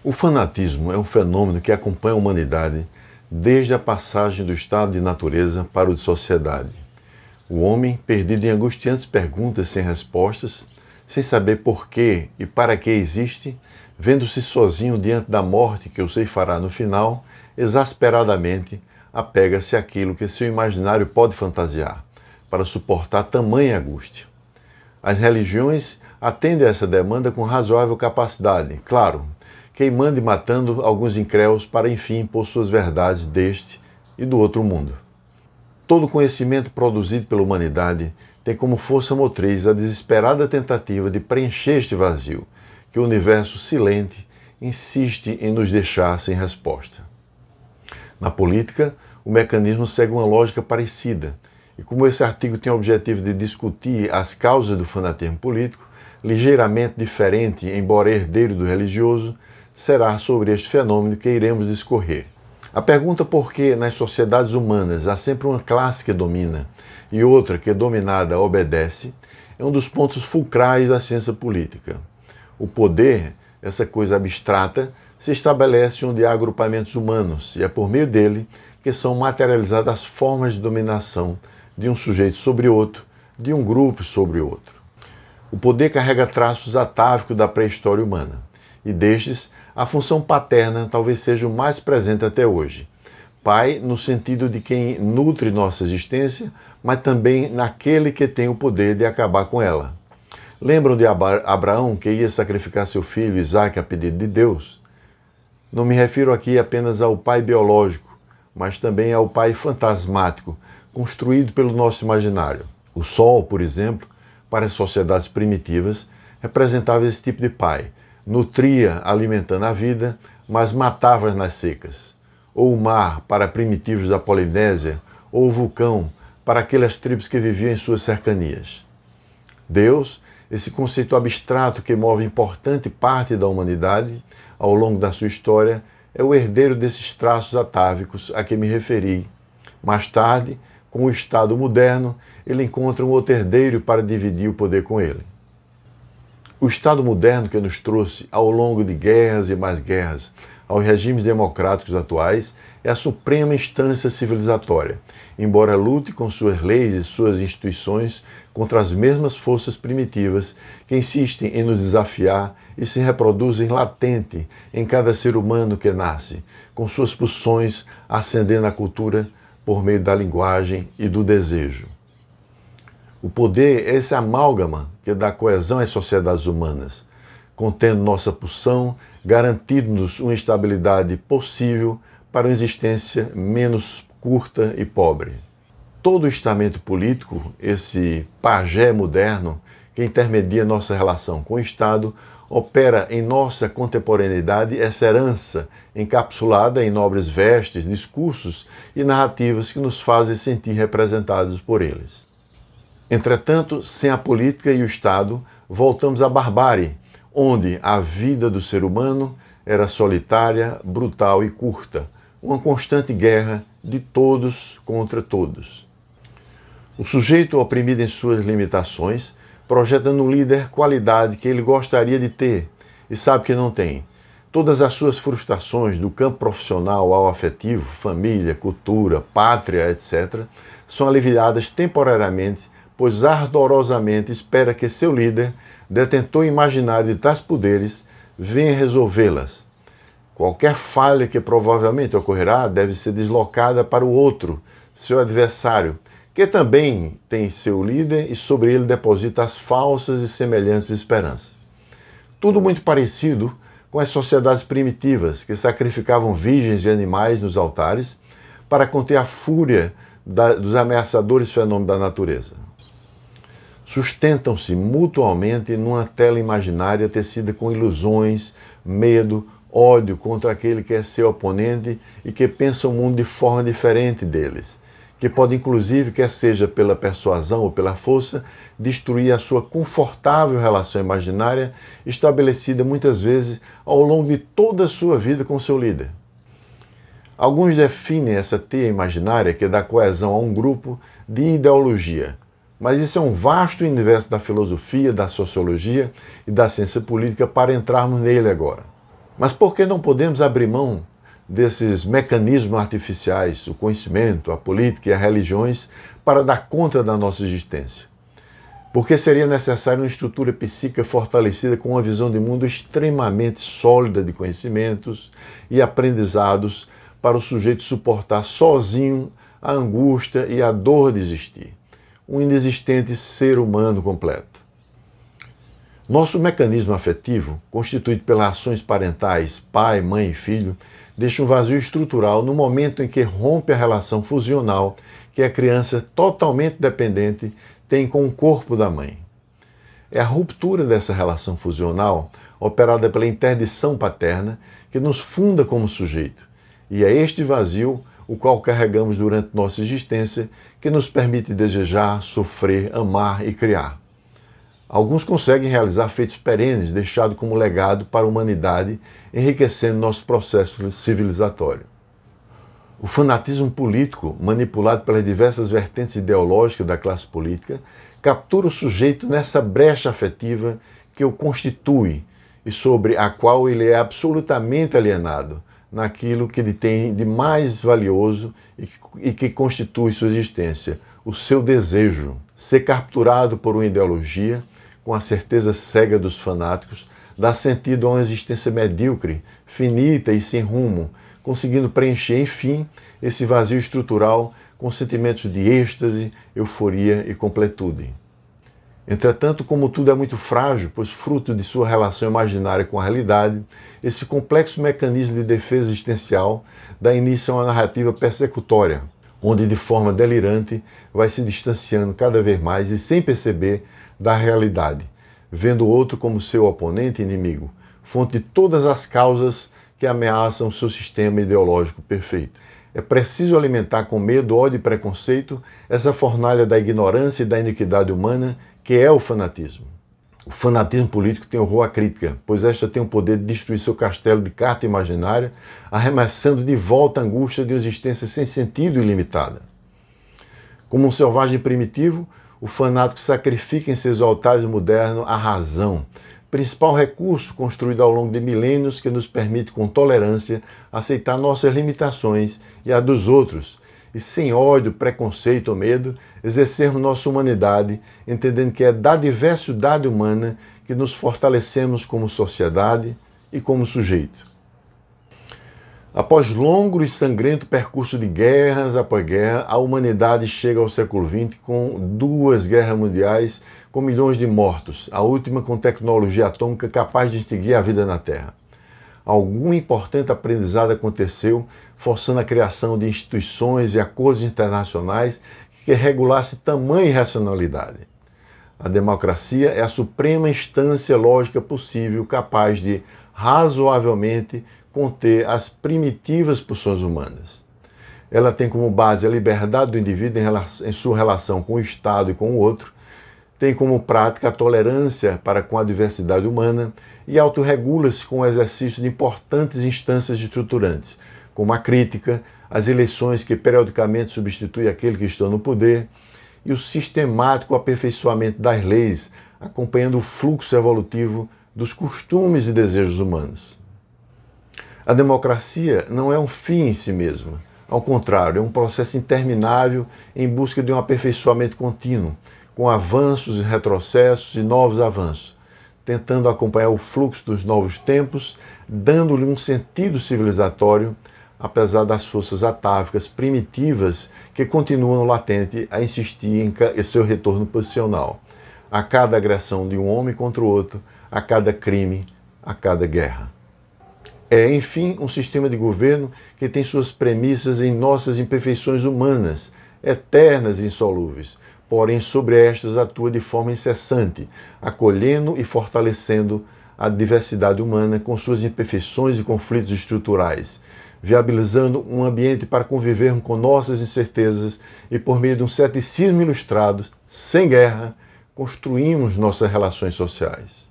O fanatismo é um fenômeno que acompanha a humanidade desde a passagem do estado de natureza para o de sociedade. O homem, perdido em angustiantes perguntas sem respostas, sem saber por que e para que existe, vendo-se sozinho diante da morte que o ceifará no final, exasperadamente apega-se àquilo que seu imaginário pode fantasiar, para suportar tamanha angústia. As religiões atendem a essa demanda com razoável capacidade, claro, queimando e matando alguns incréus para enfim impor suas verdades deste e do outro mundo. Todo conhecimento produzido pela humanidade tem como força motriz a desesperada tentativa de preencher este vazio, que o universo silente insiste em nos deixar sem resposta. Na política, o mecanismo segue uma lógica parecida, e como esse artigo tem o objetivo de discutir as causas do fanatismo político, ligeiramente diferente, embora herdeiro do religioso, será sobre este fenômeno que iremos discorrer. A pergunta por que nas sociedades humanas há sempre uma classe que domina e outra que dominada obedece é um dos pontos fulcrais da ciência política. O poder, essa coisa abstrata, se estabelece onde há agrupamentos humanos e é por meio dele que são materializadas as formas de dominação de um sujeito sobre outro, de um grupo sobre outro. O poder carrega traços atávicos da pré-história humana, e destes, a função paterna talvez seja o mais presente até hoje. Pai no sentido de quem nutre nossa existência, mas também naquele que tem o poder de acabar com ela. Lembram de Abraão que ia sacrificar seu filho Isaque a pedido de Deus? Não me refiro aqui apenas ao pai biológico, mas também ao pai fantasmático, construído pelo nosso imaginário. O sol, por exemplo, para as sociedades primitivas, representava esse tipo de pai. Nutria, alimentando a vida, mas matava nas secas. Ou o mar, para primitivos da Polinésia, ou o vulcão, para aquelas tribos que viviam em suas cercanias. Deus, esse conceito abstrato que move importante parte da humanidade ao longo da sua história, é o herdeiro desses traços atávicos a que me referi. Mais tarde, com o Estado moderno, ele encontra um outro herdeiro para dividir o poder com ele. O Estado moderno que nos trouxe, ao longo de guerras e mais guerras, aos regimes democráticos atuais, é a suprema instância civilizatória, embora lute com suas leis e suas instituições contra as mesmas forças primitivas que insistem em nos desafiar e se reproduzem latente em cada ser humano que nasce, com suas pulsões ascendendo a cultura por meio da linguagem e do desejo. O poder é esse amálgama que dá coesão às sociedades humanas, contendo nossa pulsão, garantindo-nos uma estabilidade possível para uma existência menos curta e pobre. Todo o estamento político, esse pajé moderno que intermedia nossa relação com o Estado, opera em nossa contemporaneidade essa herança encapsulada em nobres vestes, discursos e narrativas que nos fazem sentir representados por eles. Entretanto, sem a política e o Estado, voltamos à barbárie, onde a vida do ser humano era solitária, brutal e curta, uma constante guerra de todos contra todos. O sujeito oprimido em suas limitações projeta no líder qualidade que ele gostaria de ter e sabe que não tem. Todas as suas frustrações, do campo profissional ao afetivo, família, cultura, pátria, etc., são aliviadas temporariamente, pois ardorosamente espera que seu líder, detentor imaginário de tais poderes, venha resolvê-las. Qualquer falha que provavelmente ocorrerá deve ser deslocada para o outro, seu adversário, que também tem seu líder e sobre ele deposita as falsas e semelhantes esperanças. Tudo muito parecido com as sociedades primitivas que sacrificavam virgens e animais nos altares para conter a fúria dos ameaçadores fenômenos da natureza. Sustentam-se mutuamente numa tela imaginária tecida com ilusões, medo, ódio contra aquele que é seu oponente e que pensa o mundo de forma diferente deles, que pode inclusive, quer seja pela persuasão ou pela força, destruir a sua confortável relação imaginária estabelecida muitas vezes ao longo de toda a sua vida com seu líder. Alguns definem essa teia imaginária que dá coesão a um grupo de ideologia, mas isso é um vasto universo da filosofia, da sociologia e da ciência política para entrarmos nele agora. Mas por que não podemos abrir mão desses mecanismos artificiais, o conhecimento, a política e as religiões, para dar conta da nossa existência? Porque seria necessária uma estrutura psíquica fortalecida com uma visão de mundo extremamente sólida de conhecimentos e aprendizados para o sujeito suportar sozinho a angústia e a dor de existir. Um inexistente ser humano completo. Nosso mecanismo afetivo, constituído pelas ações parentais, pai, mãe e filho, deixa um vazio estrutural no momento em que rompe a relação fusional que a criança totalmente dependente tem com o corpo da mãe. É a ruptura dessa relação fusional, operada pela interdição paterna, que nos funda como sujeito. E é este vazio o qual carregamos durante nossa existência, que nos permite desejar, sofrer, amar e criar. Alguns conseguem realizar feitos perenes, deixados como legado para a humanidade, enriquecendo nosso processo civilizatório. O fanatismo político, manipulado pelas diversas vertentes ideológicas da classe política, captura o sujeito nessa brecha afetiva que o constitui e sobre a qual ele é absolutamente alienado, naquilo que ele tem de mais valioso e que constitui sua existência, o seu desejo. Ser capturado por uma ideologia, com a certeza cega dos fanáticos, dá sentido a uma existência medíocre, finita e sem rumo, conseguindo preencher, enfim, esse vazio estrutural com sentimentos de êxtase, euforia e completude. Entretanto, como tudo é muito frágil, pois fruto de sua relação imaginária com a realidade, esse complexo mecanismo de defesa existencial dá início a uma narrativa persecutória, onde de forma delirante vai se distanciando cada vez mais e sem perceber da realidade, vendo o outro como seu oponente e inimigo, fonte de todas as causas que ameaçam seu sistema ideológico perfeito. É preciso alimentar com medo, ódio e preconceito essa fornalha da ignorância e da iniquidade humana que é o fanatismo. O fanatismo político tem horror à crítica, pois esta tem o poder de destruir seu castelo de carta imaginária, arremessando de volta a angústia de uma existência sem sentido e limitada. Como um selvagem primitivo, o fanático sacrifica em seus altares modernos a razão, principal recurso construído ao longo de milênios que nos permite com tolerância aceitar nossas limitações e a dos outros, e sem ódio, preconceito ou medo, exercermos nossa humanidade, entendendo que é da diversidade humana que nos fortalecemos como sociedade e como sujeito. Após longo e sangrento percurso de guerras após guerra, a humanidade chega ao século XX com 2 guerras mundiais com milhões de mortos, a última com tecnologia atômica capaz de extinguir a vida na Terra. Algum importante aprendizado aconteceu, forçando a criação de instituições e acordos internacionais que regulassem tamanha irracionalidade. A democracia é a suprema instância lógica possível capaz de, razoavelmente, conter as primitivas pulsões humanas. Ela tem como base a liberdade do indivíduo em sua relação com o Estado e com o outro, tem como prática a tolerância para com a diversidade humana e autorregula-se com o exercício de importantes instâncias estruturantes, como a crítica, as eleições que periodicamente substituem aquele que está no poder e o sistemático aperfeiçoamento das leis, acompanhando o fluxo evolutivo dos costumes e desejos humanos. A democracia não é um fim em si mesma. Ao contrário, é um processo interminável em busca de um aperfeiçoamento contínuo, com avanços e retrocessos e novos avanços, tentando acompanhar o fluxo dos novos tempos, dando-lhe um sentido civilizatório, apesar das forças atávicas primitivas que continuam latentes a insistir em seu retorno posicional, a cada agressão de um homem contra o outro, a cada crime, a cada guerra. É, enfim, um sistema de governo que tem suas premissas em nossas imperfeições humanas, eternas e insolúveis, porém sobre estas atua de forma incessante, acolhendo e fortalecendo a diversidade humana com suas imperfeições e conflitos estruturais, viabilizando um ambiente para convivermos com nossas incertezas e, por meio de um ceticismo ilustrado, sem guerra, construímos nossas relações sociais.